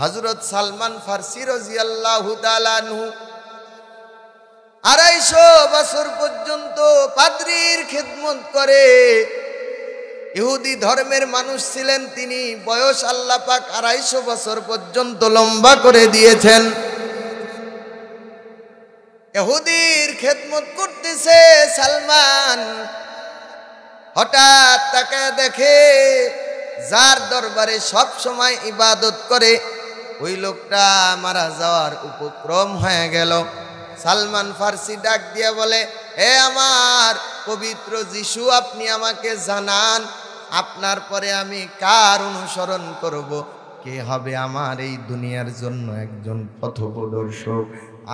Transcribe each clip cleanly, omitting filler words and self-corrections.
হযরত সালমান ফার্সি রাদিয়াল্লাহু তাআলা আনহু 250 বছর পর্যন্ত পাদ্রীর খিদমত করে। ইহুদি ধর্মের মানুষ ছিলেন তিনি, বয়স আল্লাহ পাক 250 বছর পর্যন্ত লম্বা করে দিয়েছেন। ইহুদির খিদমত করতেছে সালমান, হঠাৎ তাকায় দেখে যার দরবারে সব সময় ইবাদত করে ওই লোকটা মারা যাওয়ার উপক্রম হয়ে গেল। সালমান ফার্সি ডাক দিয়ে বলে, হে আমার পবিত্র যিশু, আপনি আমাকে জানান আপনার পরে আমি কার অনুসরণ করব? কে হবে আমার এই দুনিয়ার জন্য একজন পথপ্রদর্শক?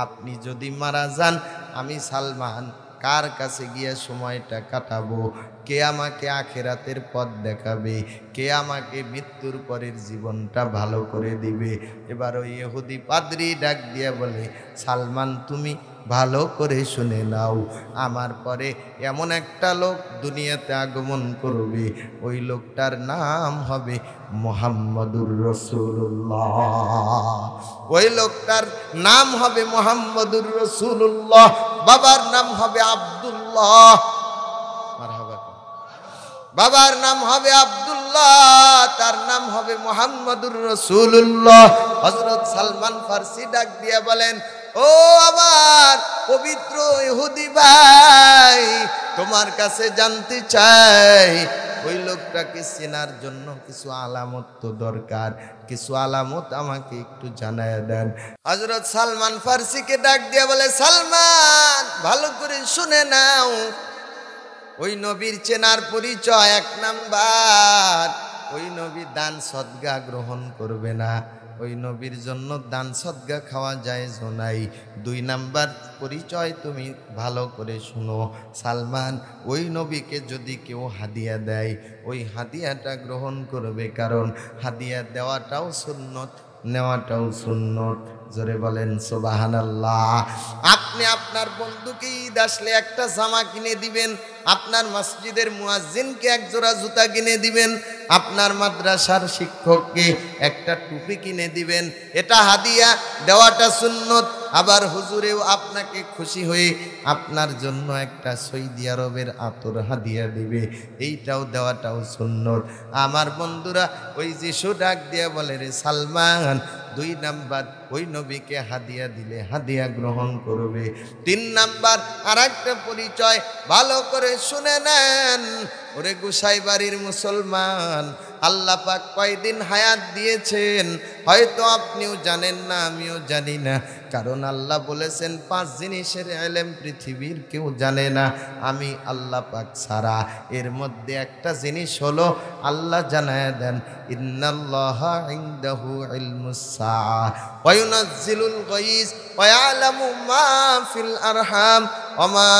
আপনি যদি মারা যান আমি সালমান কার কাছে গিয়ে সময়টা কাটাবো? কে আমাকে আখিরাতের পথ দেখাবে? কে আমাকে মৃত্যুর পরের জীবনটা ভালো করে দিবে? এবার ওই ইহুদি পাদ্রী ডাক দিয়ে বলে, সালমান তুমি ভালো করে শুনে নাও, আমার পরে এমন একটা লোক দুনিয়াতে আগমন করবে, ওই লোকটার নাম হবে মুহাম্মদুর রাসূলুল্লাহ। ওই লোকটার নাম হবে মুহাম্মদুর রাসূলুল্লাহ। বাবার নাম হবে আব্দুল্লাহ, মারহাবা। বাবার নাম হবে আব্দুল্লাহ, তার নাম হবে মুহাম্মদুর রাসূলুল্লাহ। হযরত সালমান ফার্সি ডাক দিয়ে বলেন, ও আমার পবিত্র ইহুদি ভাই, তোমার কাছে জানতে চাই ওই লোকটাকে চেনার জন্য কিছু আলামত তো দরকার, কিছু আলামত আমাকে একটু জানায় দেন। হযরত সালমান ফার্সিকে ডাক দিয়ে বলে, সালমান ভালো করে শুনে নাও, ওই নবীর চেনার পরিচয় 1 নাম্বার, ওই নবী দান সদকা গ্রহণ করবে না, ওই নবীর জন্য দান সদকা খাওয়া জায়েজ নাই। 2 নাম্বার পরিচয় তুমি ভালো করে শুনো, সালমান ওই নবীকে যদি কেউ হাদিয়া দেয় ওই হাদিয়াটা গ্রহণ করবে, কারণ হাদিয়া দেওয়াটাও সুন্নত, নেওয়াটাও সুন্নত। জোরে বলেন সুবহানাল্লাহ। আপনি আপনার বন্ধুকে ঈদ আসলে একটা জামা কিনে দিবেন, আপনার মসজিদের মুয়াজ্জিনকে 1 জোড়া জুতা কিনে দিবেন, আপনার মাদ্রাসার শিক্ষককে একটা টুপি কিনে দিবেন, এটা হাদিয়া দেওয়াটা সুন্নত। আবার হুজুরেও আপনাকে খুশি হয়ে আপনার জন্য একটা সৌদি আরবের আতর হাদিয়া দিবে, এইটাও দেওয়াটাও সুন্নত। আমার বন্ধুরা, ওই যিশু ডাক দিয়ে বলে, রে সালমান 2 নাম্বার ওই নবীকে হাদিয়া দিলে হাদিয়া গ্রহণ করবে। 3 নাম্বার আর একটা পরিচয় ভালো করে শুনে নেন, ওরে গোসাইবাড়ির মুসলমান, আল্লাহ পাক কয়দিন হায়াত দিয়েছেন হয়তো আপনিও জানেন না, আমিও জানি না, কারণ আল্লাহ বলেছেন 5 জিনিসের ইলম পৃথিবীর কেউ জানে না আমি আল্লাহ পাক ছাড়া। এর মধ্যে একটা জিনিস হলো আল্লাহ জানায় দেন, ইন্নাল্লাহা ইনদাহু ইলমুস সাআহ ওয়া ইউনাজ্জিলুল গায়স ওয়া ইয়ালামু মা ফিল আরহাম ওয়া মা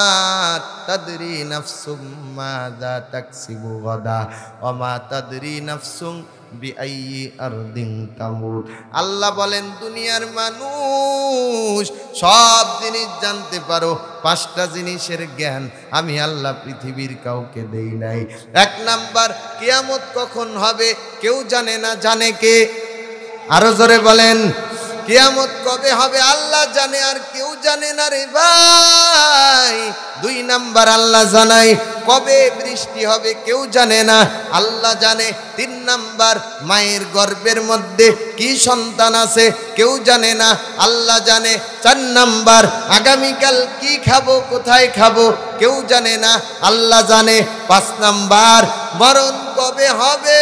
তাদরি নাফসুম মাযা তাকসিবু গাদা ওয়া মা তাদরি নাফসুম বিআইয়ি আরদিন তামুত। আল্লাহ বলেন, দুনিয়ার মানুষ সব জিনিস জানতে পারো, 5টা জিনিসের জ্ঞান আমি আল্লাহ পৃথিবীর কাউকে দেই নাই। 1 নাম্বার, কিয়ামত কখন হবে কেউ জানে না, জানে কে? আরো জোরে বলেন, কিয়ামত কবে হবে আল্লাহ জানে, আর কেউ জানে না রে ভাই। 2 নাম্বার, আল্লাহ জানাই কবে বৃষ্টি হবে কেউ জানে না, আল্লাহ জানে। 3 নাম্বার, মায়ের গর্ভের মধ্যে কি সন্তান আছে কেউ জানে না, আল্লাহ জানে। 4 নাম্বার, আগামীকাল কি খাবো কোথায় খাবো কেউ জানে না, আল্লাহ জানে। 5 নাম্বার, মরণ কবে হবে,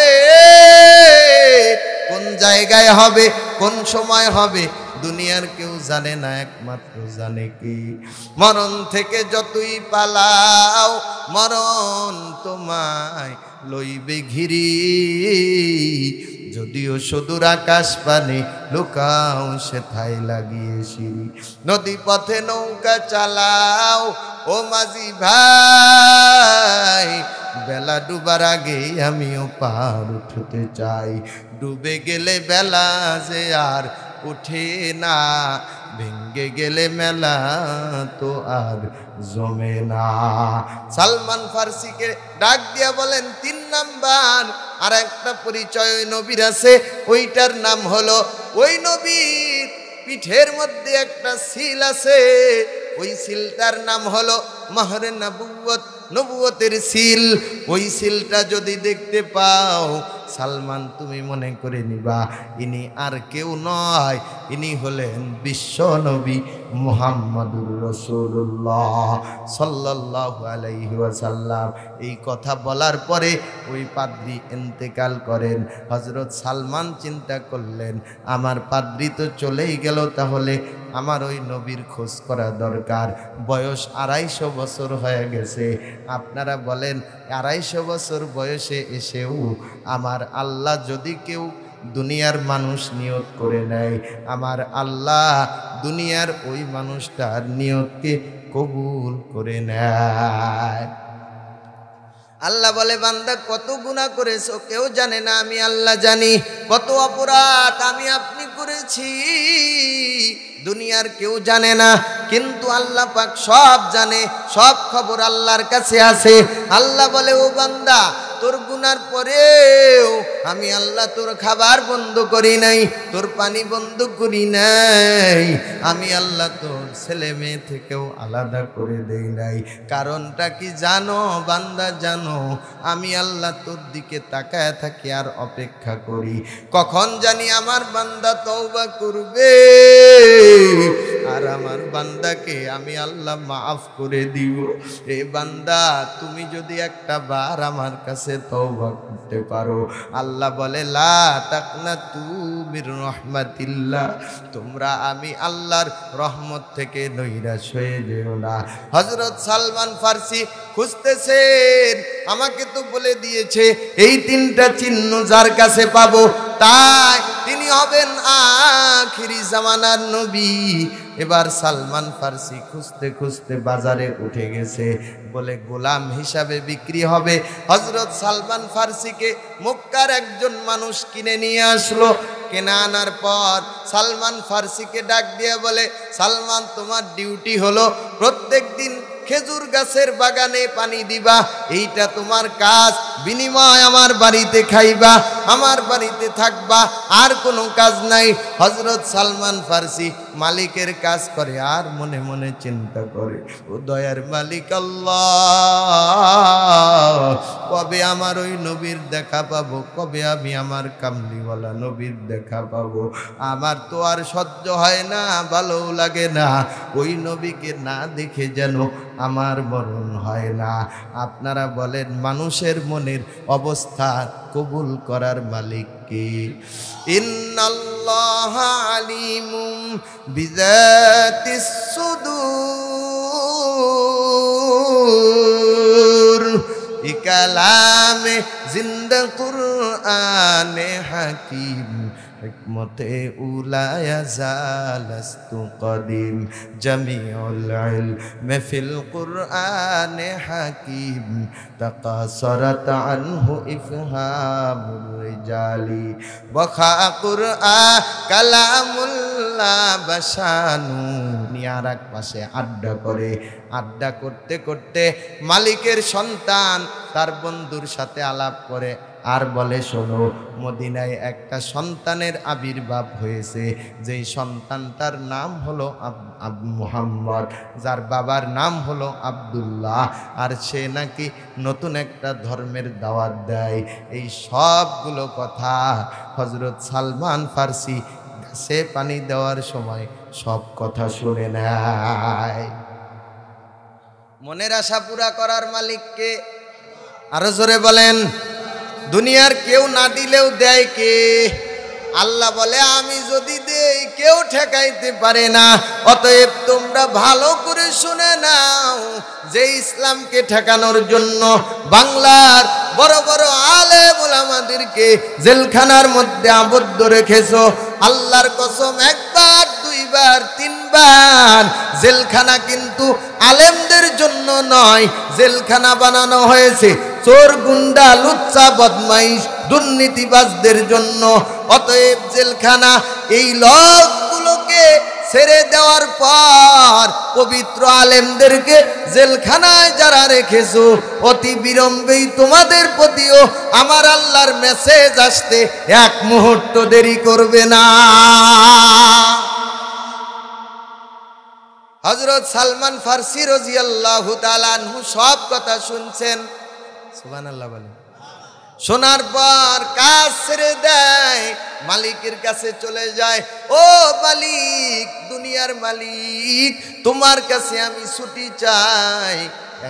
কোন জায়গায় হবে, কোন সময় হবে দুনিয়ার কেউ জানে না, একমাত্র জানে কি? মরণ থেকে যতই পালাও মরণ তোমায় লইবে ঘিরি, যদিও সুদূর আকাশ পানে লুকাও সেথায় লাগিয়ে সিঁড়ি। নদী পথে নৌকা চালাও ও মাঝি ভাই, বেলা ডুবার আগে আমিও পার উঠতে চাই, ডুবে গেলে বেলা যে আর উঠে না, ভেঙ্গে গেলে মেলা তো আর জমে না। সালমান ফার্সিকে ডাক দিয়া বলেন, 3 নাম্বার আর একটা পরিচয় ওই নবীর আছে, ওইটার নাম হলো ওই নবীর পিঠের মধ্যে একটা সিল আছে, ওই সিলটার নাম হলো মাহরে নবুয়ত, নবুয়তের সিল। ওই সিলটা যদি দেখতে পাও সালমান, তুমি মনে করে নিবা ইনি আর কেউ নয়, ইনি হলেন বিশ্ব নবী মুহাম্মাদুর রাসূলুল্লাহ সাল্লাল্লাহু আলাইহি ওয়াসাল্লাম। এই কথা বলার পরে ওই পাদ্রী ইন্তেকাল করেন। হযরত সালমান চিন্তা করলেন, আমার পাদ্রী তো চলেই গেল, তাহলে আমার ওই নবীর খোঁজ করা দরকার। বয়স 250 বছর হয়ে গেছে। আপনারা বলেন 250 বছর বয়সে এসেও আমার আল্লাহ যদি কেউ দুনিয়ার মানুষ নিয়ত করে নেয়, আমার আল্লাহ দুনিয়ার ওই মানুষটার নিয়তকে কবুল করে নেয়। আল্লাহ বলে, বান্দা কত গুনাহ করেছো কেউ জানে না, আমি আল্লাহ জানি। কত অপরাধ আমি আপনি করেছি দুনিয়ার কেউ জানে না, কিন্তু আল্লাহ পাক সব জানে, সব খবর আল্লাহর কাছে আছে। আল্লাহ বলে, ও বান্দা, তোর গুনার পরেও আমি আল্লাহ তোর খাবার বন্ধ করি নাই, তোর পানি বন্ধ করি নাই, আমি আল্লাহ তোর ছেলে মেয়ে থেকেও আলাদা করে দেই নাই। কারণটা কি জানো বান্দা? জানো, আমি আল্লাহ তোর দিকে তাকায় থাকি আর অপেক্ষা করি কখন জানি আমার বান্দা তওবা করবে আর আমার বান্দাকে আমি আল্লাহ মাফ করে দিব। এ বান্দা, তুমি যদি একটা বার আমার কাছে তওবা করতে পারো, আল্লাহ বলে, লা তাকনাতু মির রাহমাতিল্লাহ, তোমরা আমি আল্লাহর রহমত থেকে নৈরাশ হয়ে যেও না। হযরত সালমান ফার্সি খুঁজতেছেন, আমাকে তো বলে দিয়েছে এই 3টা চিহ্ন যার কাছে পাবো তাই তিনি হবেন আখিরি জামানার নবী। এবার সালমান ফার্সি খুঁজতে খুঁজতে বাজারে উঠে গেছে, বলে গোলাম হিসাবে বিক্রি হবে। হযরত সালমান ফার্সিকে মক্কার একজন মানুষ কিনে নিয়ে আসলো। কেনা আনার পর সালমান ফার্সিকে ডাক দিয়ে বলে, সালমান, তোমার ডিউটি হলো প্রত্যেক দিন খেজুর গাছের বাগানে পানি দিবা, এইটা তোমার কাজ। বিনিময় আমার বাড়িতে খাইবা, আমার বাড়িতে থাকবা, আর কোনো কাজ নাই। হযরত সালমান ফার্সি মালিকের কাজ করে আর মনে মনে চিন্তা করে, ও দয়ার মালিক আল্লাহ, কবে আমার ওই নবীর দেখা পাবো, কবে আমি আমার কামলিওয়ালা নবীর দেখা পাবো। আমার তো আর সহ্য হয় না, ভালো লাগে না, ওই নবীকে না দেখে যেন আমার মরণ হয় না। আপনারা বলেন, মানুষের মনের অবস্থা কবুল করার মালিক কে? ইন্নাল্লাহা আলিমুম বিযাতিস সুদূর, ইকালামে জিন্দা কুরআনে হাকিম, হিকমতে উলায়া জালাস্তু কদিম, জামিউল ইলমে ফিল কুরআনে হাকিম, তাকাসরাত আনহু ইফহামুর রিজালি, ওয়া কুরআন কালামুল্লাহ বাশানু। নিয়ার এক পাশে আড্ডা করে, আড্ডা করতে করতে মালিকের সন্তান তার বন্ধুর সাথে আলাপ করে আর বলে, শোনো, মদিনায় একটা সন্তানের আবির্ভাব হয়েছে, যেই সন্তানটার নাম হলো মুহাম্মদ, যার বাবার নাম হলো আব্দুল্লাহ, আর সে নাকি নতুন একটা ধর্মের দাওয়াত দেয়। এই সবগুলো কথা হযরত সালমান ফার্সি গাছে পানি দেওয়ার সময় সব কথা শুনে নেয়। মনের আশা পুরা করার মালিককে আরো জোরে বলেন। দুনিয়ার কেউ না দিলেও দেয় কে? আল্লাহ বলে, আমি যদি দেই কেউ ঠেকাইতে পারে না। অতএব তোমরা ভালো করে শুনে নাও যে ইসলামকে ঠেকানোর জন্য বাংলার বড় বড় আলেম ওলামাদেরকে জেলখানার মধ্যে আবদ্ধ রেখেছো। আল্লাহর কসম, একবার, দুইবার, তিনবার। জেলখানা কিন্তু আলেমদের জন্য নয়, জেলখানা বানানো হয়েছে চোর, গুন্ডা, লুচ্চা, বদমাইশ, দুর্নীতিবাজদের জন্য। অতএব জেলখানা এই লোকগুলোকে ছেড়ে দেওয়ার পর পবিত্র আলেমদেরকে জেলখানায় যারা রেখেছো, অতি বিলম্বেই তোমাদের প্রতিও আমার আল্লাহর মেসেজ আসতে এক মুহূর্ত দেরি করবে না। হযরত সালমান ফার্সি রাদিয়াল্লাহু তাআলা আনহু সব কথা শুনছেন, সুবহানাল্লাহ বলেন। শোনার পর কাজ ছেড়ে দেয়, মালিকের কাছে চলে যায়। ও মালিক, দুনিয়ার মালিক, তোমার কাছে আমি ছুটি চাই,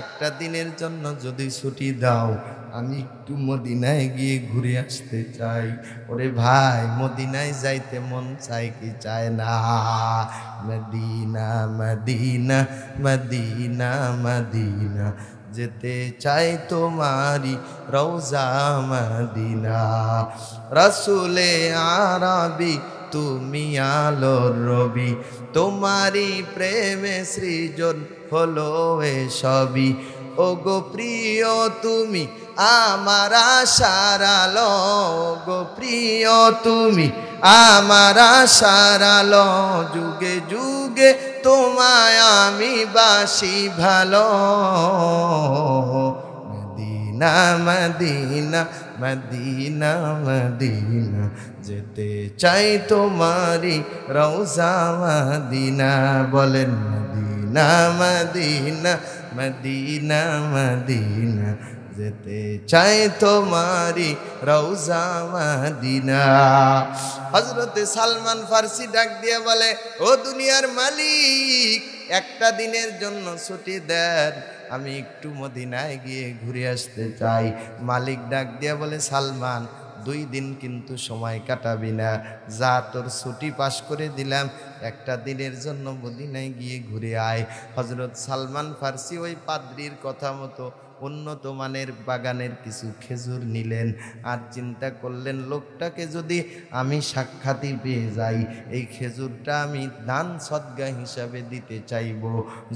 একটা দিনের জন্য যদি ছুটি দাও, আমি একটু মদিনায় গিয়ে ঘুরে আসতে চাই। ওরে ভাই, মদিনায় যাইতে মন চাই কি চায় না? মদিনা মদিনা মদিনা মদিনা, যেতে চাই তোমারি রওজা মদিনা। রসুলে আরবি তুমি আলোর রবি, তোমারি প্রেমে সৃজন হলো এসবই। ও গো প্রিয় তুমি আমার আশার আলো, গো প্রিয় তুমি আমার আশার আলো, যুগে যুগে তোমায় আমি বাসি ভালো। মদিনা মদিনা মদিনা মদিনা, যেতে চাই তোমারি রওজা মদিনা। বলেন মদিনা মদিনা মদিনা মদিনা, যেতে চাই তোমারি রওজা মদিনা। হযরত সালমান ফার্সি ডাক দিয়ে বলে, ও দুনিয়ার মালিক, একটা দিনের জন্য ছুটি দেন, আমি একটু মদিনায় গিয়ে ঘুরে আসতে চাই। মালিক ডাক দিয়ে বলে, সালমান, 2 দিন কিন্তু সময় কাটাবি না, যা তোর ছুটি পাস করে দিলাম, একটা দিনের জন্য মদিনায় গিয়ে ঘুরে আয়। হযরত সালমান ফার্সি ওই পাদ্রীর কথা মতো উন্নত মানের বাগানের কিছু খেজুর নিলেন, আর চিন্তা করলেন, লোকটাকে যদি আমি সাক্ষাৎই পেয়ে যাই, এই খেজুরটা আমি দান সদকা হিসাবে দিতে চাইব।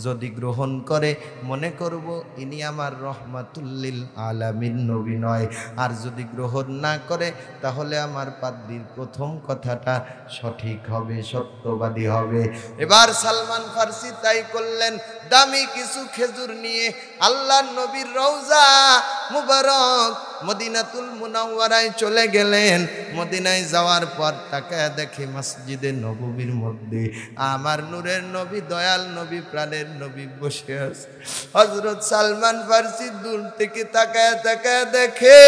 যদি গ্রহণ করে মনে করব ইনি আমার রহমাতুল্লিল আলামিন নবী নয়, আর যদি গ্রহণ না করে তাহলে আমার পাদ্রীর প্রথম কথাটা সঠিক হবে, সত্যবাদী হবে। এবার সালমান ফার্সি তাই করলেন, দামি কিছু খেজুর নিয়ে আল্লাহর নবীর রওজা মুবারক মদিনাতুল মুনাওয়ারায় চলে গেলেন। মদিনায় যাওয়ার পর তাকায় দেখে মসজিদে নববীর মধ্যে আমার নূরের নবী, দয়াল নবী, প্রাণের নবী বসে আছে। হযরত সালমান ফার্সি দূর থেকে তাকায় তাকায় দেখে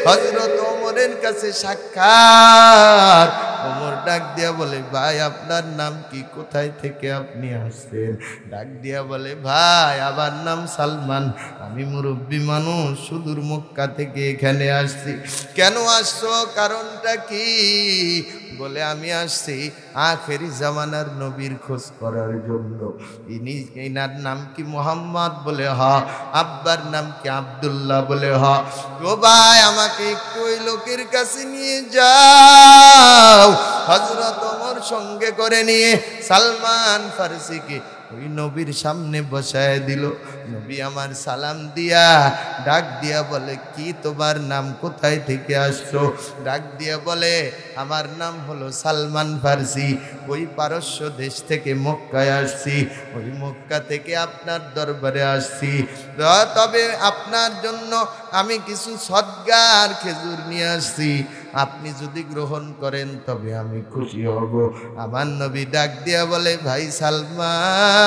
হযরত ওমরের কাছে সাক্ষাৎ। ওমর ডাক দিয়া বলে, ভাই আপনার নাম কি, কোথায় থেকে আপনি আসছেন? ডাক দিয়া বলে, ভাই আমার নাম সালমান, আমি মুরব্বী মানুষ, সুদূর মক্কা থেকে এখানে আসছি। কেন আসছো, কারণটা কি? বলে, আমি আসছি আখেরি জামানার নবীর খোঁজ করার জন্য। ইনার নাম কি মুহাম্মদ? বলে হ। আব্বার নাম কি? আব্দুল্লাহ। বলে হ। ও ভাই, আমাকে একটু ওই লোকের কাছে নিয়ে যাও। হযরত ওমর সঙ্গে করে নিয়ে সালমান ফার্সিকে ওই নবীর সামনে বসায় দিল। নবী আমার সালাম দিয়া ডাক দিয়া বলে, কি তোমার নাম, কোথায় থেকে আসছো? ডাক দিয়া বলে, আমার নাম হলো সালমান ফার্সি, ওই পারস্য দেশ থেকে মক্কায় আসছি, ওই মক্কা থেকে আপনার দরবারে আসছি। তবে আপনার জন্য আমি কিছু সদগার খেজুর নিয়ে আসছি, আপনি যদি গ্রহণ করেন তবে আমি খুশি হব। আমার নবী ডাক দিয়া বলে, ভাই সালমান,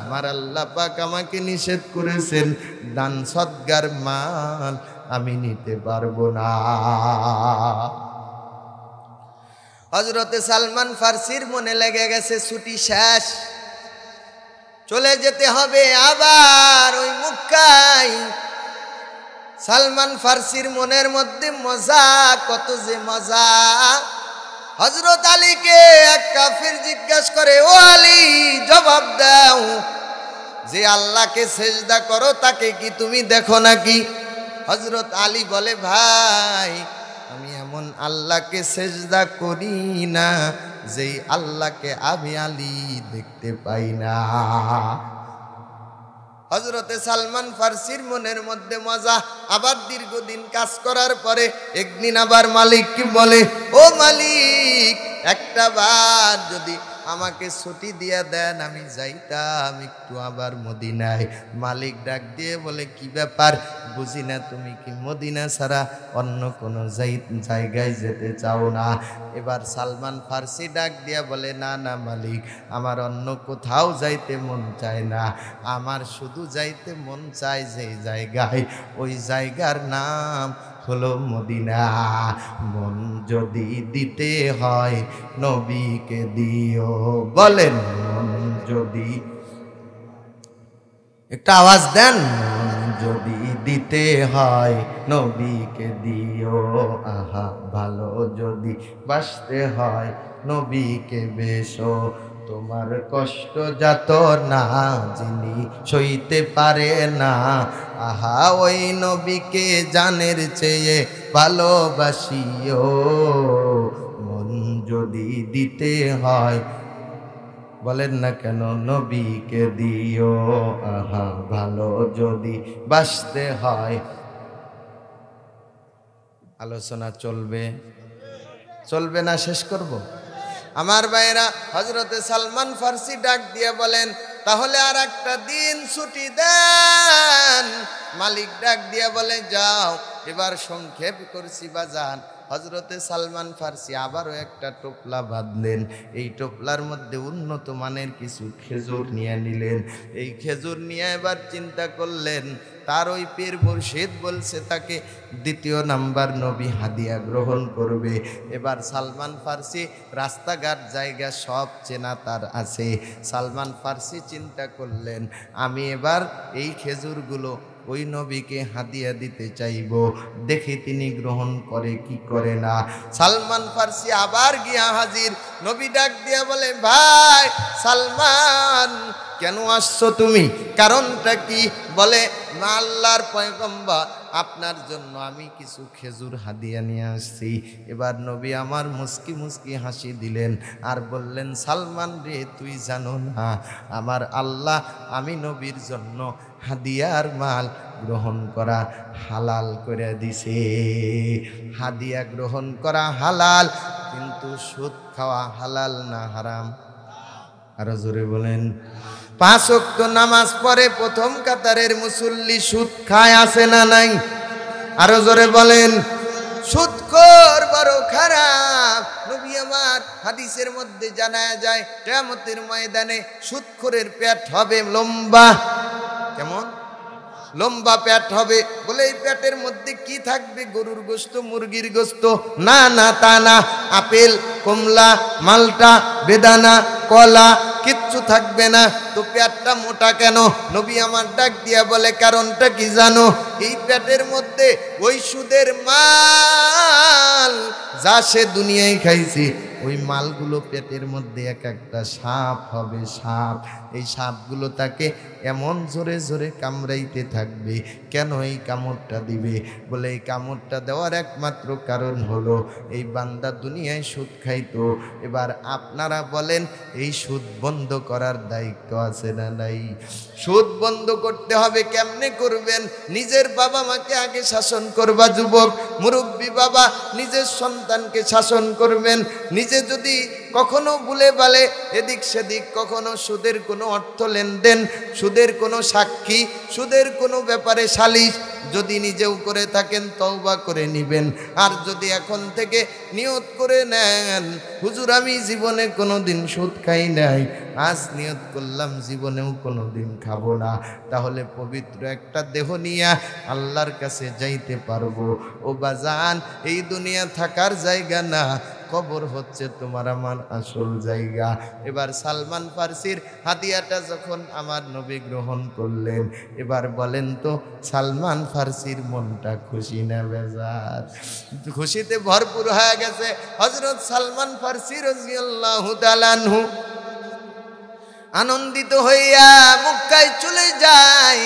আমার আল্লাহ পাক আমাকে নিষেধ করেছেন, দান সদগার মাল আমি নিতে পারবো না। হযরতে সালমান ফার্সির মনে লেগে গেছে, ছুটি শেষ, চলে যেতে হবে আবার ওই মক্কায়। সালমান ফার্সির মনের মধ্যে মজা, কত যে মজা। হযরত আলীকে এক কাফির জিজ্ঞাসা করে, ও আলী, জবাব দাও, যে আল্লাহকে সেজদা করো তাকে কি তুমি দেখো নাকি? হযরত আলী বলে, ভাই আমি এমন আল্লাহকে সেজদা করি না যেই আল্লাহকে আমি আলী দেখতে পাই না। হযরতে সালমান ফার্সির মনের মধ্যে মজা। আবার দীর্ঘদিন কাজ করার পরে একদিন আবার মালিক কি বলে, ও মালিক, একটা বার যদি আমাকে ছুটি দিয়ে দেন আমি যাইতাম একটু আবার মদিনায়। মালিক ডাক দিয়ে বলে, কি ব্যাপার বুঝি না, তুমি কি মদিনা ছাড়া অন্য কোনো জায়গায় যেতে চাও না? এবার সালমান ফার্সি ডাক দিয়া বলে, না না মালিক, আমার অন্য কোথাও যাইতে মন চায় না, আমার শুধু যাইতে মন চায় যে জায়গায়, ওই জায়গার নাম হলো মদিনা। মন যদি দিতে হয় নবীকে দিও। বলেন, মন যদি, একটা আওয়াজ দেন, মন যদি দিতে হয় নবীকে দিও। আহা, ভালো যদি বাসতে হয় নবীকে বেশো। তোমার কষ্ট যত না যিনি সইতে পারে না, আহা ওই নবীকে জানের চেয়ে ভালোবাসিও। মন যদি দিতে হয়, বলেন না কেন, নবীকে দিও। আহা, ভালো যদি বাসতে হয়। আলোচনা চলবে, চলবে না শেষ করব? আমার ভাইরা, হযরতে সালমান ফার্সি ডাক দিয়ে বলেন, তাহলে আর একটা দিন ছুটি দেন। মালিক ডাক দিয়ে বলে, যাও। এবার সংক্ষেপ করছি বাজান, হযরতে সালমান ফার্সি আবারও একটা টোপলা বাঁধলেন। এই টোপলার মধ্যে উন্নত মানের কিছু খেজুর নিয়ে নিলেন। এই খেজুর নিয়ে এবার চিন্তা করলেন, তার ওই পীর মুর্শিদ বলছে তাকে দ্বিতীয় নাম্বার নবী হাদিয়া গ্রহণ করবে। এবার সালমান ফার্সি রাস্তাঘাট জায়গা সব চেনা তার আছে। সালমান ফার্সি চিন্তা করলেন, আমি এবার এই খেজুরগুলো ওই নবীকে হাদিয়া দিতে চাইব, দেখি তিনি গ্রহণ করে কি করে না। সালমান ফার্সি আবার গিয়া হাজির। নবী ডাক দিয়া বলে, ভাই সালমান, কেন আসছো তুমি? কারণটা কি? বলে, আল্লাহর পয়গম্বর, আপনার জন্য আমি কিছু খেজুর হাদিয়া নিয়ে আসছি। এবার নবী আমার মুস্কি মুস্কি হাসি দিলেন আর বললেন, সালমান রে, তুই জানো না আমার আল্লাহ আমি নবীর জন্য হাদিয়ার মাল গ্রহণ করা হালাল করে দিছে। হাদিয়া গ্রহণ করা হালাল, কিন্তু সুদ খাওয়া হালাল না হারাম? আরো জোরে বলেন। 5 ওয়াক্ত নামাজ পড়ে প্রথম কাতারের মুসল্লি সুদ খায়, আছে না নাই? আরো জোরে বলেন। সুদখোর বড় খারাপ। নবী আমার হাদিসের মধ্যে জানা যায়, কিয়ামতের ময়দানে সুদখোরের পেট হবে লম্বা। কেমন? লম্বা পেট হবে। বলে, এই পেটের মধ্যে কি থাকবে? গরুর গোশত, মুরগির গোশত? না না, তা না। আপেল, কমলা, মালটা, বেদানা, কলা কিচ্ছু থাকবে না। তো পেটটা মোটা কেন? নবী আমার ডাক দিয়া বলে, কারণটা কি জানো? এই পেটের মধ্যে ওই সুদের মাল যা সে দুনিয়ায় খাইছি, ওই মালগুলো পেটের মধ্যে এক একটা সাপ হবে। সাপ, এই সাপগুলো তাকে এমন জোরে জোরে কামড়াইতে থাকবে। কেন এই কামড়টা দিবে? বলে, এই কামড়টা দেওয়ার একমাত্র কারণ হলো এই বান্দা দুনিয়ায় সুদ খাইতো। এবার আপনারা বলেন, এই সুদ বন্ধ করার দায়িত্ব আছে না নাই? সুদ বন্ধ করতে হবে। কেমনে করবেন? নিজের বাবা মাকে আগে শাসন করবা যুবক। মুরব্বী বাবা নিজের সন্তানকে শাসন করবেন। নিজে যদি কখনো ভুলে বালে এদিক সেদিক, কখনো সুদের কোনো অর্থ লেনদেন, সুদের কোনো সাক্ষী, সুদের কোনো ব্যাপারে সালিশ যদি নিজেও করে থাকেন, তওবা করে নিবেন। আর যদি এখন থেকে নিয়ত করে নেন, হুজুর আমি জীবনে কোনো দিন সুদ খাই নাই, আজ নিয়ত করলাম জীবনেও কোনো দিন খাবো না, তাহলে পবিত্র একটা দেহ নিয়ে আল্লাহর কাছে যাইতে পারবো। ও বাজান, এই দুনিয়া থাকার জায়গা না, কবর হচ্ছে তোমার আমার আসল জায়গা। এবার সালমান ফার্সির হাদিয়াটা যখন আমার নবী গ্রহণ করলেন, এবার বলেন তো সালমান ফার্সির মনটা খুশি না বেজার? খুশিতে ভরপুর হয়ে গেছে। হযরত সালমান ফার্সি রাদিয়াল্লাহু তাআলা আনহু আনন্দিত হইয়া মক্কায় চলে যায়।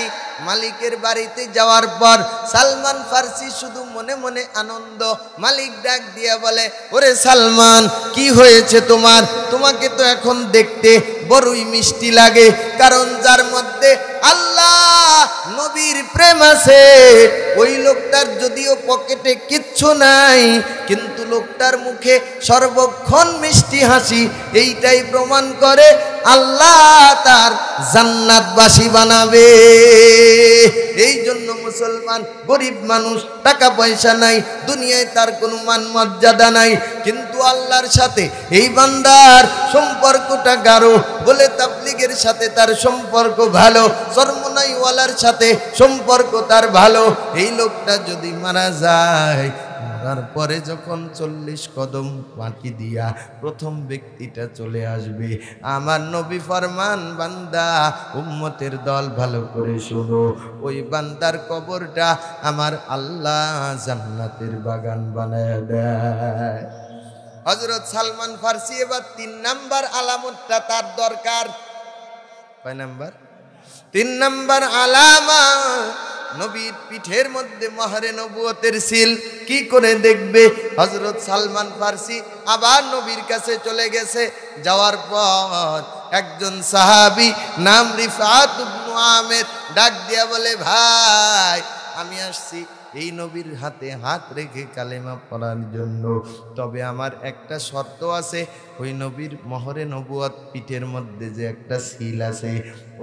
মালিকের বাড়িতে যাওয়ার পর সালমান ফার্সি শুধু মনে মনে আনন্দ। মালিক ডাক দিয়া বলে, ওরে সালমান, কি হয়েছে তোমার? তোমাকে তো এখন দেখতে বড়ই মিষ্টি লাগে। কারণ যার মধ্যে আল্লাহ নবীর প্রেম আছে, ওই লোকটার যদিও পকেটে কিচ্ছু নাই, কিন্তু লোকটার মুখে সর্বক্ষণ মিষ্টি হাসি। এইটাই প্রমাণ করে আল্লাহ তার জান্নাতবাসী বানাবে। এই জন্য মুসলমান গরিব মানুষ, টাকা পয়সা নাই, দুনিয়ায় তার কোনো মান মর্যাদা নাই, কিন্তু আল্লাহর সাথে এই বান্দার সম্পর্কটা গাঢ় বলে তাবলীগের সাথে তার সম্পর্ক ভালো, চরমনাইওয়ালার সাথে সম্পর্ক তার ভালো। এই লোকটা যদি মারা যায়, মরার পরে যখন 40 কদম মাটি দিয়া প্রথম ব্যক্তিটা চলে আসবে, আমার নবী ফরমান, বান্দা উম্মতের দল ভালো করে শোনো, ওই বান্দার কবরটা আমার আল্লাহ জান্নাতের বাগান বানায় দেয়। হযরত সালমান ফার্সি এবার 3 নাম্বার আলামতটা তার দরকার। কয় নাম্বার? 3 নাম্বার আলামা, নবীর পিঠের মধ্যে মোহরে নবুয়তের সিল। কি করে দেখবে? হযরত সালমান ফার্সি আবার নবীর কাছে চলে গেছে। যাওয়ার পর একজন সাহাবী নাম রিফাত ইবনে আমের ডাক দিয়া বলে, ভাই আমি আসছি এই নবীর হাতে হাত রেখে কালেমা পড়ার জন্য, তবে আমার একটা শর্ত আছে, ওই নবীর মোহরে নবুয়ত পিঠের মধ্যে যে একটা সিল আছে,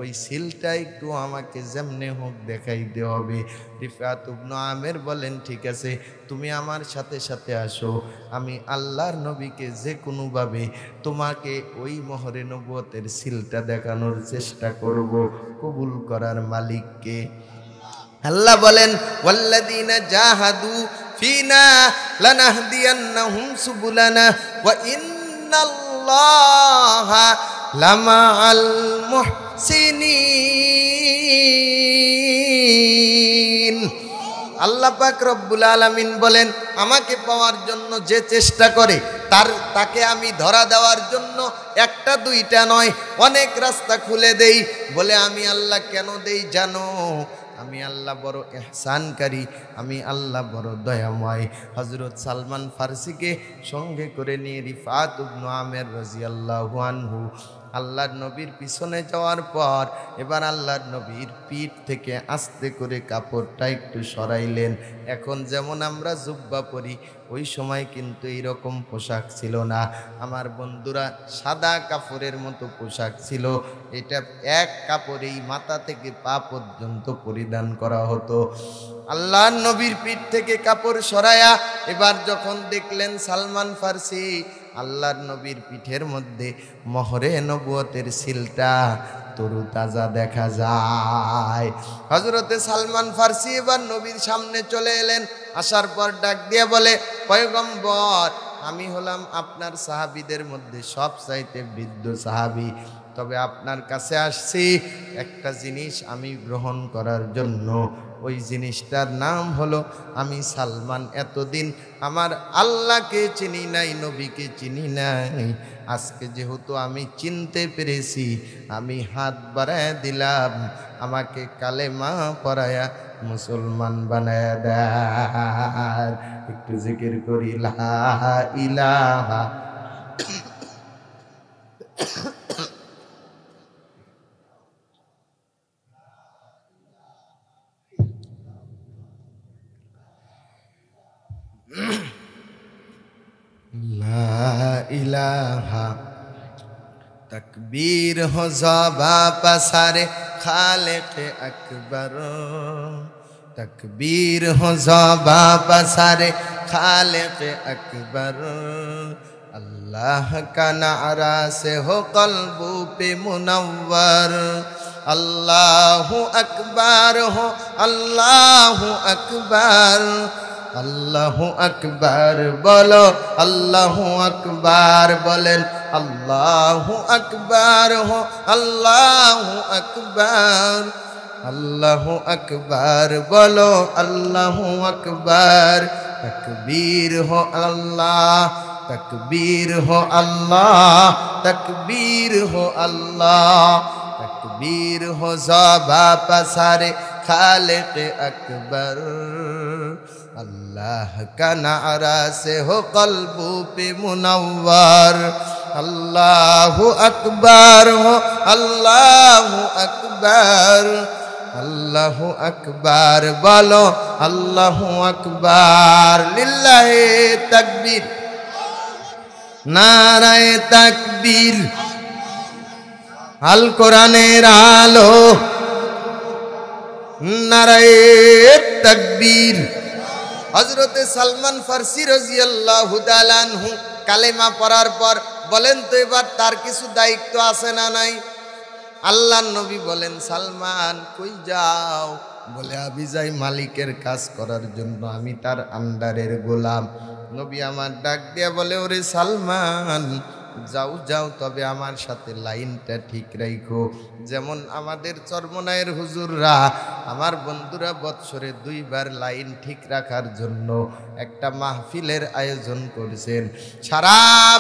ওই সিলটা একটু আমাকে যেমনে হোক দেখাইতে হবে। রিফাত ইবনে আমের বলেন, ঠিক আছে, তুমি আমার সাথে সাথে আসো, আমি আল্লাহর নবীকে যে কোনোভাবে তোমাকে ওই মোহরে নবুয়তের সিলটা দেখানোর চেষ্টা করব। কবুল করার মালিককে। আল্লাহ বলেন, ওয়াল্লাযীনা জাহাদু ফিনা লানাহদিয়ান্নাহুম সুবুলানা ওয়া ইন্নাল্লাহা লামাআল মুহসিনিন। আল্লাহ পাক রব্বুল আলামিন বলেন, আমাকে পাওয়ার জন্য যে চেষ্টা করে তাকে আমি ধরা দেওয়ার জন্য একটা দুইটা নয়, অনেক রাস্তা খুলে দেই। বলে আমি আল্লাহ কেন দেই জানো? আমি আল্লাহ বড় ইহসানকারী, আমি আল্লাহ বড় দয়াময়। হযরত সালমান ফার্সিকে সঙ্গে করে নিয়ে রিফাত ইবনে আমের রাদিয়াল্লাহু আনহু আল্লাহর নবীর পিছনে যাওয়ার পর এবার আল্লাহর নবীর পিঠ থেকে আস্তে করে কাপড়টা একটু সরাইলেন। এখন যেমন আমরা জুব্বা পরি, ওই সময় কিন্তু এইরকম পোশাক ছিল না। আমার বন্ধুরা, সাদা কাপড়ের মতো পোশাক ছিল। এটা এক কাপড়েই মাথা থেকে পা পর্যন্ত পরিধান করা হতো। আল্লাহর নবীর পিঠ থেকে কাপড় সরায়া এবার যখন দেখলেন সালমান ফার্সি, আল্লাহর নবীর পিঠের মধ্যে মোহরে নবুয়তের সিলটা তরু তাজা দেখা যায়। হযরতে সালমান ফার্সি এবার নবীর সামনে চলে এলেন। আসার পর ডাক দিয়ে বলে, পয়গম্বর, আমি হলাম আপনার সাহাবীদের মধ্যে সবচাইতে বৃদ্ধ সাহাবী, তবে আপনার কাছে আসছি একটা জিনিস আমি গ্রহণ করার জন্য। ওই জিনিসটার নাম হলো, আমি সালমান এতদিন আমার আল্লাহকে চিনি নাই, নবীকে চিনি নাই। আজকে যেহেতু আমি চিনতে পেরেছি, আমি হাত বাড়ায় দিলাম, আমাকে কালেমা পড়ায়া মুসলমান বানায় দেয়। একটু জিকির করি, লা ইলাহা লা ইলাহা। তকবীর হো ज़बा पसारे खालिक अकबर, तकबीर हो ज़बा पसारे खालिक अकबर। अल्लाह का नारा से हो कल्बों पे मुनव्वर। अल्लाहु अकबर हो, अल्लाहु अकबर, अल्लाहु अकबर बोलो, अल्लाहु अकबर बोलें, अल्लाहु अकबर हो, अल्लाहु अकबर, अल्लाहु अकबर बोलो, अल्लाहु अकबर। तकबीर हो अल्लाह, तकबीर हो अल्लाह, तकबीर हो अल्लाह, तकबीर हो ज़बा पसारे खालिक अकबर। अल्लाह का नारा से हो कल्बों पे मुनव्वर अल्लाहु अकबर हो अल्लाहु अकबर अल्लाहु अकबर बोलो अल्लाहु अकबर लिल्लाहि तकबीर नाराए तकबीर আল কোরআনের আলো নারায়ে তাকবীর। হযরতে সালমান ফারসি রাদিয়াল্লাহু তাআলা আনহু কালেমা পড়ার পর বলেন তো এবার তার কিছু দায়িত্ব আছে না নাই? আল্লাহর নবী বলেন সালমান কই যাও? বলে আমি যাই মালিকের কাজ করার জন্য, আমি তার আন্ডারের গোলাম। নবী আমার ডাক দিয়া বলে ওরে সালমান যাও যাও, তবে আমার সাথে লাইনটা ঠিক রাখো। যেমন আমাদের চরমনায়ের হুজুররা আমার বন্ধুরা বৎসরে 2 বার লাইন ঠিক রাখার জন্য একটা মাহফিলের আয়োজন করেছেন। সারা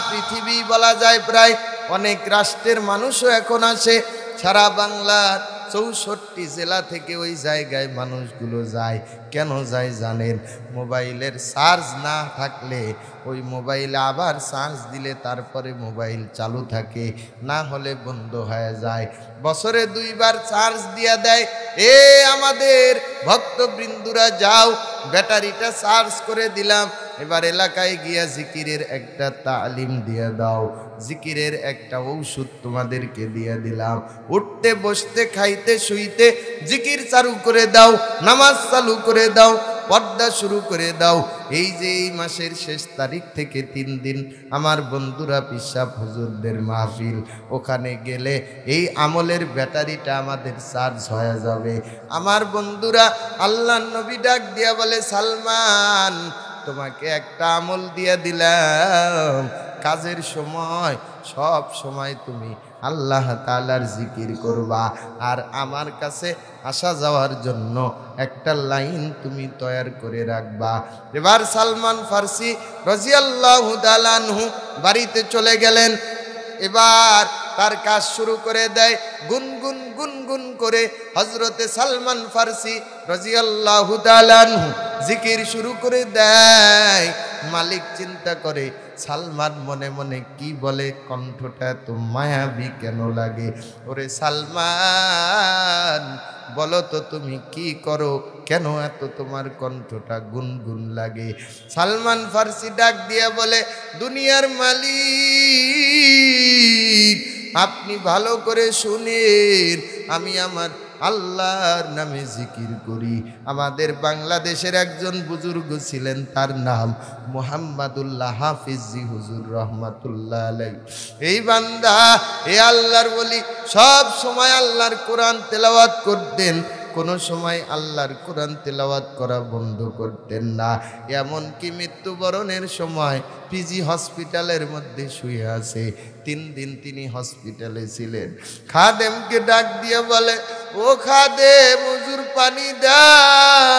পৃথিবী বলা যায় প্রায় অনেক রাষ্ট্রের মানুষও এখন আসে, সারা বাংলার 64 জেলা থেকে ওই জায়গায় মানুষগুলো যায়। কেন যায় জানেন? মোবাইলের চার্জ না থাকলে ওই মোবাইলে আবার চার্জ দিলে তারপরে মোবাইল চালু থাকে, না হলে বন্ধ হয়ে যায়। বছরে 2 বার চার্জ দিয়া দেয়। এ আমাদের ভক্তবৃন্দুরা যাও, ব্যাটারিটা চার্জ করে দিলাম, এবার এলাকায় গিয়া জিকিরের একটা তালিম দিয়ে দাও, জিকিরের একটা ঔষধ তোমাদেরকে দিয়ে দিলাম। উঠতে বসতে খাইতে শুইতে জিকির চালু করে দাও, নামাজ চালু করে দাও, পর্দা শুরু করে দাও। এই যে এই মাসের শেষ তারিখ থেকে 3 দিন আমার বন্ধুরা পিসাব হুজুরদের মাহফিল, ওখানে গেলে এই আমলের ব্যাটারিটা আমাদের চার্জ হয়ে যাবে। আমার বন্ধুরা আল্লাহর নবী ডাক দিয়া বলে সালমান তোমাকে একটা আমল দিয়ে দিলাম, কাজের সময় সব সময় তুমি আল্লাহ তাআলার জিকির করবা, আর আমার কাছে আসা যাওয়ার জন্য একটা লাইন তুমি তৈয়ার করে রাখবা। এবার সালমান ফারসি রাদিয়াল্লাহু তাআলা আনহু বাড়িতে চলে গেলেন। এবার তার কাজ শুরু করে দেয়, গুনগুন গুনগুন করে হযরতে সালমান ফারসি রাদিয়াল্লাহু তাআলা আনহু জিকির শুরু করে দেয়। মালিক চিন্তা করে সালমান মনে মনে কি বলে, কণ্ঠটা এত মায়াবী কেন লাগে? ওরে সালমান বলো তো তুমি কি করো, কেন এত তোমার কণ্ঠটা গুনগুন লাগে? সালমান ফারসি ডাক দিয়া বলে দুনিয়ার মালিক আপনি ভালো করে শুনেন, আমি আমার আল্লাহর নামে জিকির করি। আমাদের বাংলাদেশের একজন বুজুর্গ ছিলেন, তার নাম মুহাম্মাদুল্লাহ হাফিজি হুজুর রহমাতুল্লাহ আলাইহি। এই বান্দা এ আল্লাহর ওলি সব সময় আল্লাহর কোরআন তেলাওয়াত করতেন, কোনো সময় আল্লাহর কোরআন তেলাওয়াত করা বন্ধ করতেন না। এমনকি মৃত্যুবরণের সময় পিজি হসপিটালের মধ্যে শুয়ে আছে, 3 দিন তিনি হসপিটালে ছিলেন। খাদেমকে ডাক দিয়ে বলে ও খাদেম হুজুর পানি দাও।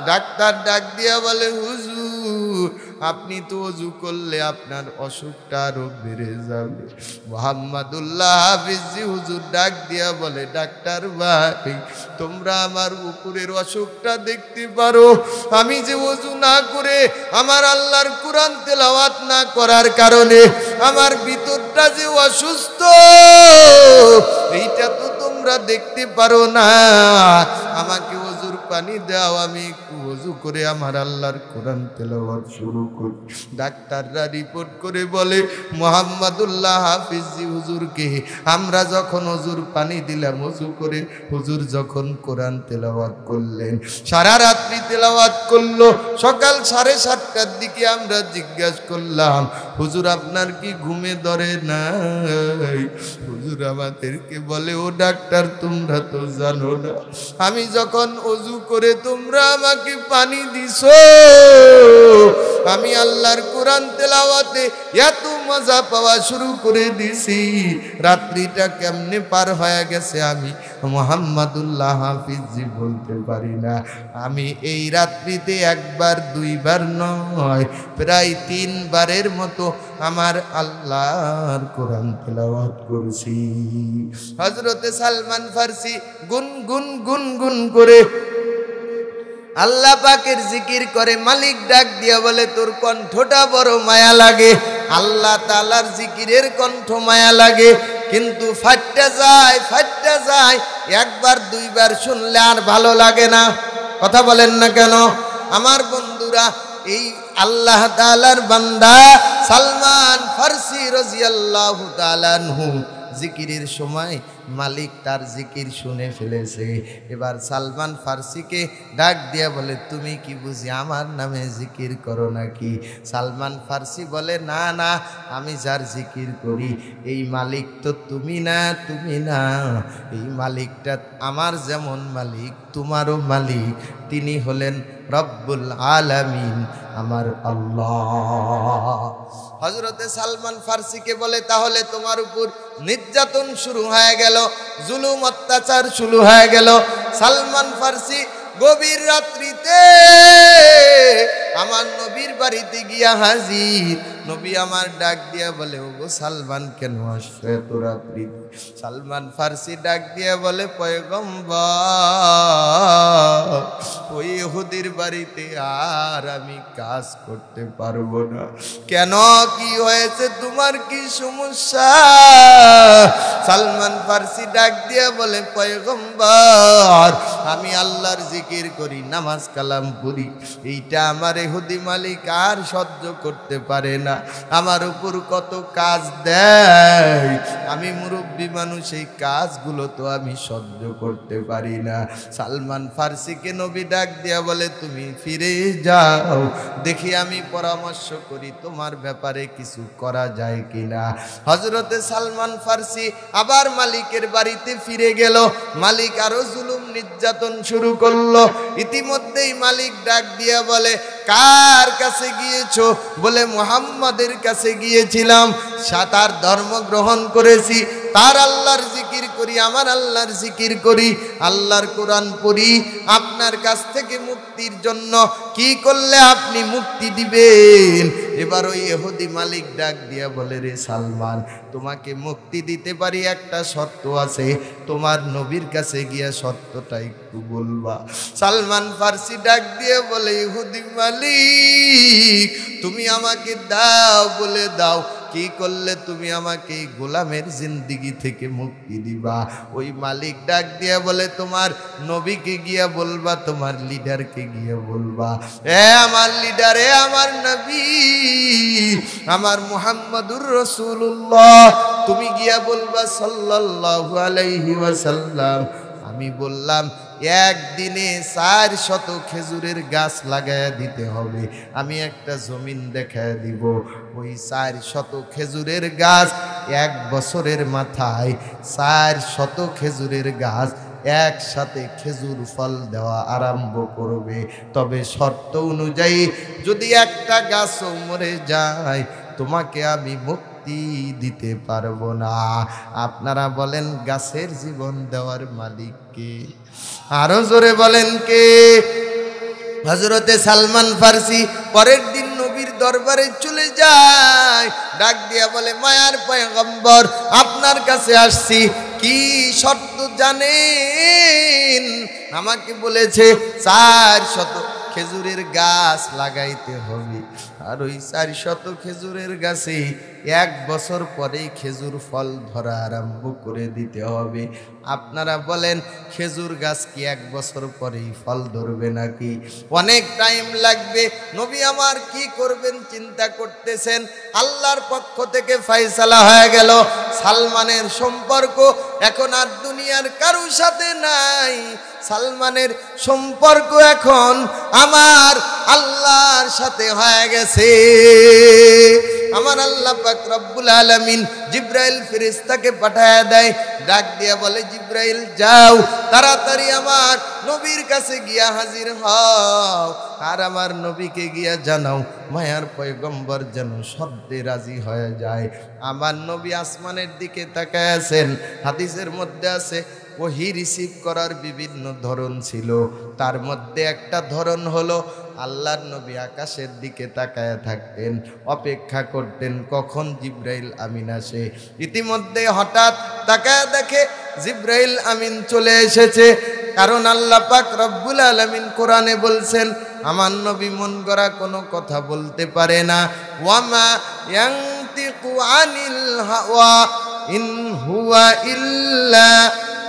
ডাক্তার ডাক দিয়া বলে হুজুর আপনি তো ওযু করলে আপনার অসুখটা আরো বেড়ে যাবে। মুহাম্মাদুল্লাহ হাফিজি হুজুর ডাক দিয়া বলে ডাক্তার ভাই তোমরা আমার উপরের অসুখটা দেখতে পারো, আমি যে ওযু না করে আমার আল্লাহর কোরআন তেলাওয়াত না করার কারণে আমার ভিতরটা যে অসুস্থ এইটা তো তোমরা দেখতে পারো না। আমাকে ওযুর পানি দাও, আমি একটু ওযু করে আমার আল্লাহর কোরআন তেলাওয়াত শুরু করি। ডাক্তাররা রিপোর্ট করে বলে মুহাম্মাদুল্লাহ হাফিজি হুজুরকে আমরা যখন ওযুর পানি দিলাম, ওযু করে হুজুর যখন কোরআন তেলাওয়াত করলেন, সারা রাত্রি তেলাওয়াত করলো, সকাল 7:30টার দিকে আমরা জিজ্ঞাসা করলাম হুজুর আপনার কি ঘুমে ধরে নাই? হুজুর আমাদেরকে বলে ও ডাক্তার তোমরা তো জানো না, আমি যখন ওযু করে তোমরা আমাকে পানি দিছো, আমি আল্লাহর কোরআন তেলাওয়াতে এত মজা পাওয়া শুরু করে দিছি, রাত্রিটা কেমনে পার হয়ে গেছে আমি মুহাম্মাদুল্লাহ হাফিজি বলতে পারি না। আমি এই রাত্রিতে 1 বার 2 বার নয়, প্রায় 3 বারের মতো আমার আল্লাহর কোরআন তেলাওয়াত করছি। হযরতে সালমান ফারসি গুনগুন গুনগুন করে আল্লাহ পাকের জিকির করে, মালিক ডাক দিয়া বলে তোর কণ্ঠটা বড় মায়া লাগে। আল্লাহ তাআলার জিকিরের কণ্ঠ মায়া লাগে, কিন্তু ফাটটা যায়, একবার দুইবার শুনলে আর ভালো লাগে না। কথা বলেন না কেন আমার বন্ধুরা? এই আল্লাহ তাআলার বান্দা সালমান ফারসি রাদিয়াল্লাহু তাআলা আনহু জিকিরের সময় মালিক তার জিকির শুনে ফেলেছে। এবার সালমান ফারসিকে ডাক দিয়া বলে, তুমি কি বুঝি আমার নামে জিকির করো নাকি? সালমান ফারসি বলে, না না, আমি যার জিকির করি এই মালিক তো তুমি না, এই মালিকটা আমার যেমন মালিক তোমারও মালিক, তিনি হলেন রব্বুল আলামিন, আমার আল্লাহ। হযরতে সালমান ফারসিকে বলে, তাহলে তোমার উপর নির্যাতন শুরু হয়ে গেল, জুলুম অত্যাচার শুরু হয়ে গেল। সালমান ফারসি গভীর রাত্রিতে আমার নবীর বাড়িতে গিয়া হাজির। নবী আমার ডাক দিয়া বলে, ওগো সালমান, কেন আসছো এত রাত্রিতে? সালমান ফারসি ডাক দিয়া বলে, পয়গম্বর, ওই ইহুদির বাড়িতে আর আমি কাজ করতে পারবো না। কেন, কি হয়েছে, তোমার কি সমস্যা? সালমান ফারসি ডাক দিয়া বলে, পয়গম্বর, আমি আল্লাহর জিকির করি, নামাজ কালাম পড়ি, এইটা আমার ইহুদি মালিক আর সহ্য করতে পারে না। আমার উপর কত কাজ দেয়, আমি মুরব্বী মানুষ, এই কাজগুলো তো আমি সহ্য করতে পারি না। সালমান ফারসিকে নবী ডাক দিয়া বলে, তুমি ফিরে যাও, দেখি আমি পরামর্শ করি তোমার ব্যাপারে কিছু করা যায় কিনা। হযরতে সালমান ফারসি আবার মালিকের বাড়িতে ফিরে গেল। মালিক আরো জুলুম নির্যাতন শুরু করলো। ইতিমধ্যেই মালিক ডাক দিয়া বলে, কার কাছে গিয়েছো? বলে, মুহাম্মাদের কাছে গিয়েছিলাম, তার ধর্ম গ্রহণ করেছি, তার আল্লাহর জিকির করি, আমার আল্লাহর জিকির করি, আল্লাহর কোরআন পড়ি। আপনার কাছ থেকে মুক্তির জন্য কি করলে আপনি মুক্তি দিবেন? এবার ওই ইহুদি মালিক ডাক দিয়া বলে, রে সালমান, তোমাকে মুক্তি দিতে পারি, একটা শর্ত আছে, তোমার নবীর কাছে গিয়া শর্তটা একটু বলবা। সালমান ফারসি ডাক দিয়ে বলে, ইহুদি মালিক, তুমি আমাকে দাও, বলে দাও, কি করলে তুমি আমাকে গোলামের জিন্দিগি থেকে মুক্তি দিবা? ওই মালিক ডাক দিয়া বলে, তোমার নবীকে গিয়া বলবা, তোমার লিডারকে গিয়া বলবা, এ আমার লিডার, এ আমার নবী, আমার মুহাম্মাদুর রাসূলুল্লাহ, তুমি গিয়া বলবা সাল্লাল্লাহু আলাইহি ওয়াসাল্লাম, আমি বললাম একদিনে 400 খেজুরের গাছ লাগায়া দিতে হবে। আমি একটা জমিন দেখায় দিব, ওই 400 খেজুরের গাছ এক বছরের মাথায় 400 খেজুরের গাছ একসাথে খেজুর ফল দেওয়া আরম্ভ করবে। তবে শর্ত অনুযায়ী যদি একটা গাছও মরে যায়, তোমাকে আমি মুক্তি দিতে পারবো না। আপনারা বলেন, গাছের জীবন দেওয়ার মালিক কে? আরো জোরে বলেন কে? হযরতে সালমান ফারসি পরের দিন নবীর দরবারে চলে যায়, ডাক দিয়া বলে, মায়ার পয়গম্বর, আপনার কাছে আসছি, কি শর্ত জানেন? আমাকে বলেছে 400 খেজুরের গাছ লাগাইতে হবে, আর ওই 400 খেজুরের গাছে এক বছর পরেই খেজুর ফল ধরা আরম্ভ করে দিতে হবে। আপনারা বলেন, খেজুর গাছ কি এক বছর পরেই ফল ধরবে নাকি? অনেক টাইম লাগবে। নবী আমার কি করবেন চিন্তা করতেছেন। আল্লাহর পক্ষ থেকে ফয়সালা হয়ে গেল, সালমানের সম্পর্ক এখন আর দুনিয়ার কারোর সাথে নাই। সালমানের সম্পর্ক এখন আমার আল্লাহর সাথে হয়ে গেছে। আমার আল্লাহ পাক রব্বুল আলামিন জিব্রাইল ফেরেশতাকে পাঠায়া দেয়, ডাক দিয়া বলে, জিব্রাইল যাও, তাড়াতাড়ি আমার নবীর কাছে গিয়া হাজির হও, আর আমার নবীকে গিয়া জানাও মায়ার পয়গম্বর যেন শব্দে রাজি হয়ে যায়। আমার নবী আসমানের দিকে তাকায় আছেন। হাদিসের মধ্যে আছে, ওহী রিসিভ করার বিভিন্ন ধরন ছিল, তার মধ্যে একটা ধরন হলো আল্লাহর নবী আকাশের দিকে তাকায় থাকতেন, অপেক্ষা করতেন কখন জিব্রাইল আমিন আসে। ইতিমধ্যে হঠাৎ তাকায় দেখে জিব্রাইল আমিন চলে এসেছে। কারণ আল্লাহ পাক রব্বুল আলামিন কোরআনে বলছেন আমার নবী মন গড়া কোনো কথা বলতে পারে না। ওয়ামা ইয়ানতিকু আনিল হাওয়া ইন হুয়া ইল্লা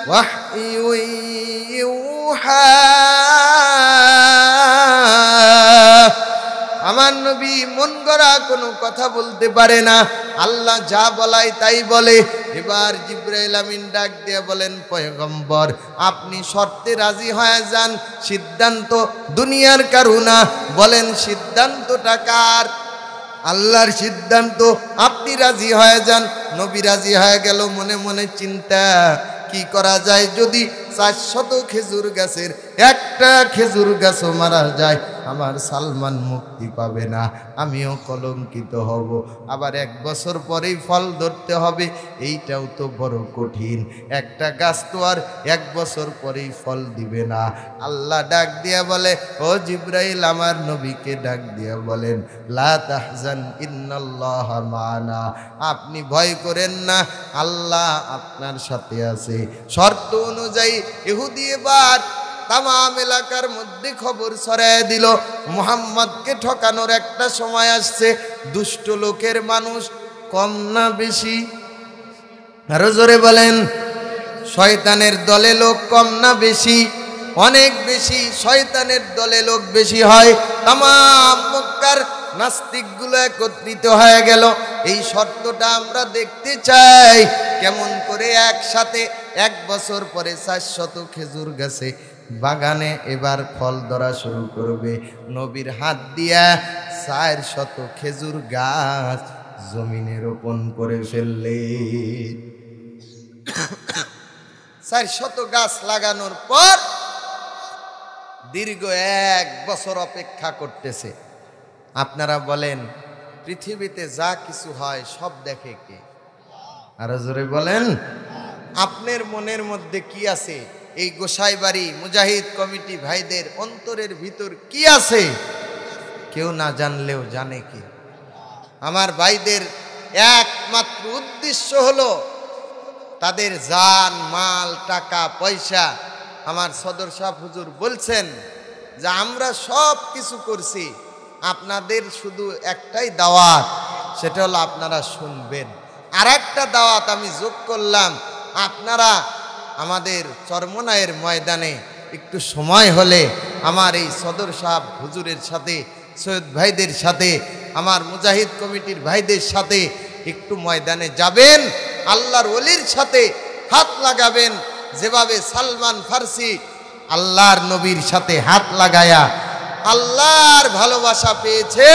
ওয়াহয়ুন ইউহা। আমার নবী মন গড়া কোনো কথা বলতে পারে না, আল্লাহ যা বলায় তাই বলে। এবার জিবরাইল আমিন ডাক দিয়ে বলেন, পয়গম্বর আপনি শর্তে রাজি হয়ে যান, সিদ্ধান্ত দুনিয়ার কারু না, বলেন সিদ্ধান্তটা কার? আল্লাহর সিদ্ধান্ত, আপনি রাজি হয়ে যান। নবী রাজি হয়ে গেল। মনে মনে চিন্তা, কি করা যায় যদি 400 খেজুর গাছের একটা খেজুর গাছও মারা যায়, আমার সালমান মুক্তি পাবে না, আমিও কলঙ্কিত হব। আবার 1 বছর পরেই ফল ধরতে হবে, এইটাও তো বড় কঠিন। একটা গাছ তো আর 1 বছর পরেই ফল দিবে না। আল্লাহ ডাক দিয়া বলে, ও জিবরাইল আমার নবীকে ডাক দিয়া বলেন, লা তাহজান ইন্নাল্লাহা মা'ানা, আপনি ভয় করেন না, আল্লাহ আপনার সাথে আছে। শর্ত অনুযায়ী ইহুদি এবার তামাম এলাকার মধ্যে খবর ছড়ায় দিল, মুহাম্মদকে ঠকানোর একটা সময় আসছে। দুষ্ট লোকের মানুষ কম না বেশি? আরো জোরে বলেন, শয়তানের দলে লোক কম না বেশি? অনেক বেশি। শয়তানের দলে লোক বেশি হয়। তামাম মক্কার নাস্তিকগুলো একত্রিত হয়ে গেল। এই শর্তটা আমরা দেখতে চাই, কেমন করে একসাথে 1 বছর পরে 400 খেজুর গাছে বাগানে এবার ফল ধরা শুরু করবে। নবীর হাত দিয়া 400 খেজুর গাছ জমিনে রোপণ করে ফেললে। 400 গাছ লাগানোর পর দীর্ঘ 1 বছর অপেক্ষা করতেছে। আপনারা বলেন, পৃথিবীতে যা কিছু হয় সব দেখে কে? আরো জোরে বলেন, আপনার মনের মধ্যে কি আছে? এই গোসাইবাড়ি মুজাহিদ কমিটি ভাইদের অন্তরের ভিতর কি আছে কেউ না জানলেও জানে কে? আমার ভাইদের একমাত্র উদ্দেশ্য হলো তাদের জান মাল টাকা পয়সা। আমার সদর সাহেব হুজুর বলছেন যে আমরা সব কিছু করছি, আপনাদের শুধু একটাই দাওয়াত, সেটা হলো আপনারা শুনবেন। আর একটা দাওয়াত আমি যোগ করলাম, আপনারা আমাদের চরমনায়ের ময়দানে একটু সময় হলে আমার এই সদর সাহেব হুজুরের সাথে, সৈয়দ ভাইদের সাথে, আমার মুজাহিদ কমিটির ভাইদের সাথে একটু ময়দানে যাবেন, আল্লাহর ওলির সাথে হাত লাগাবেন। যেভাবে সালমান ফার্সি আল্লাহর নবীর সাথে হাত লাগায়া আল্লাহর ভালোবাসা পেয়েছে,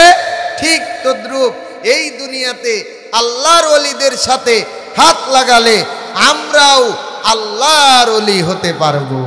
ঠিক তদ্রূপ এই দুনিয়াতে আল্লাহর ওলিদের সাথে হাত লাগালে আমরাও আল্লাহর ওলি হতে পারবো।